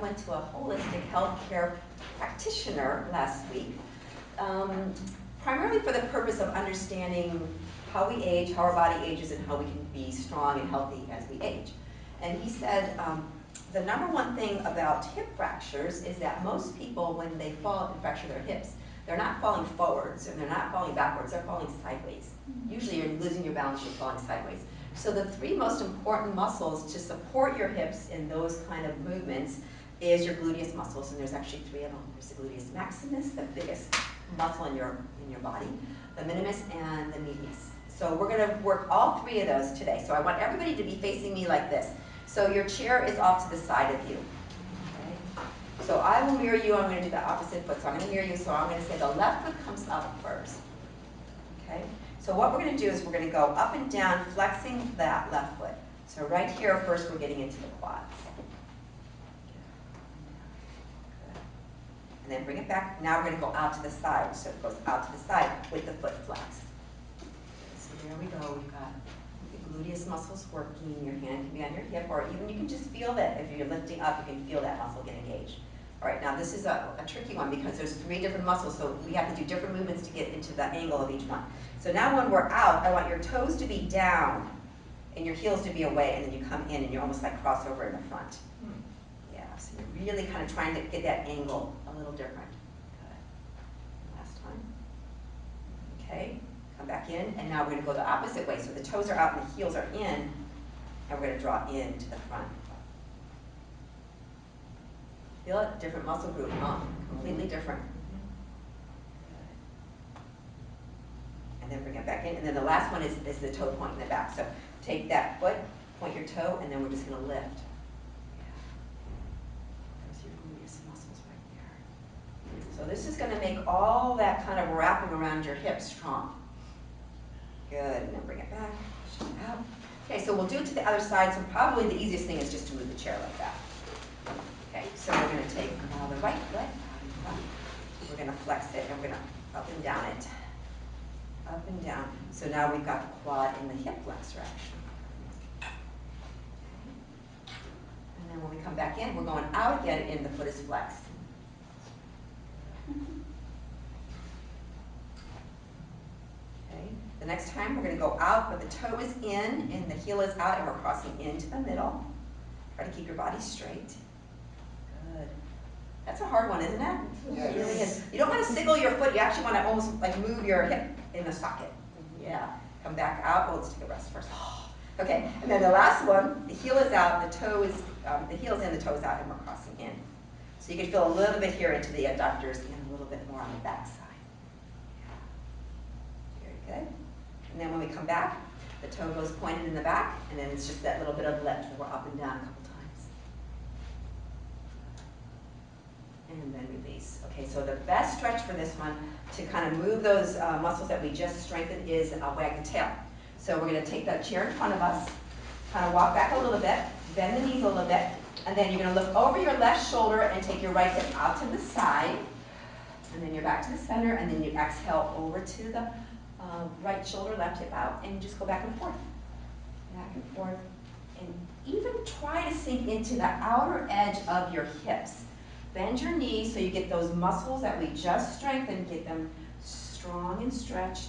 went to a holistic healthcare practitioner last week, primarily for the purpose of understanding how we age, how our body ages, and how we can be strong and healthy as we age. And he said the number one thing about hip fractures is that most people, when they fall and fracture their hips, they're not falling forwards and they're not falling backwards, they're falling sideways. Usually you're losing your balance, you're falling sideways. So the three most important muscles to support your hips in those kind of movements is your gluteus muscles, and there's actually three of them. There's the gluteus maximus, the biggest muscle in your body, the minimus, and the medius. So we're going to work all three of those today. So I want everybody to be facing me like this. So your chair is off to the side of you. Okay? So I will mirror you. I'm going to do the opposite foot. So I'm going to mirror you. So I'm going to say the left foot comes up first. Okay? So what we're going to do is we're going to go up and down, flexing that left foot. So right here, first we're getting into the quads. And then bring it back. Now we're going to go out to the side. So it goes out to the side with the foot flexed. So there we go. We've got the gluteus muscles working. Your hand can be on your hip, or even you can just feel that if you're lifting up, you can feel that muscle get engaged. All right, now this is a tricky one because there's three different muscles, so we have to do different movements to get into the angle of each one. So now when we're out, I want your toes to be down and your heels to be away, and then you come in and you almost like cross over in the front. Yeah, so you're really kind of trying to get that angle a little different. Good. Last time. Okay, come back in, and now we're going to go the opposite way. So the toes are out and the heels are in, and we're going to draw into the front. Feel it? Different muscle group, huh? Completely different. And then bring it back in. And then the last one is the toe point in the back. So take that foot, point your toe, and then we're just going to lift. There's your gluteus muscles right there. So this is going to make all that kind of wrapping around your hips strong. Good. And then bring it back. Push it out. Okay, so we'll do it to the other side. So probably the easiest thing is just to move the chair like that. Okay, so we're going to take now the right foot out in front. We're going to flex it, and we're going to up and down it. Up and down. So now we've got the quad in the hip flexor action. Okay. And then when we come back in, we're going out again, and the foot is flexed. Okay. The next time, we're going to go out, but the toe is in, and the heel is out, and we're crossing into the middle. Try to keep your body straight. Good. That's a hard one, isn't it? Yes. It really is. You don't want to siggle your foot. You actually want to almost like move your hip in the socket. Yeah. Come back out. Oh, let's take a rest first. Okay. And then the last one, the heel is out, the toe is, the heel is in, the toe is out, and we're crossing in. So you can feel a little bit here into the adductors and a little bit more on the back side. Yeah. Very good. And then when we come back, the toe goes pointed in the back, and then it's just that little bit of lift. We're up and down a couple times. And then release. Okay, so the best stretch for this one to kind of move those muscles that we just strengthened is wag the tail. So we're going to take that chair in front of us, kind of walk back a little bit, bend the knees a little bit, and then you're going to look over your left shoulder and take your right hip out to the side, and then you're back to the center, and then you exhale over to the right shoulder, left hip out, and you just go back and forth, and even try to sink into the outer edge of your hips. Bend your knees so you get those muscles that we just strengthened, get them strong and stretched.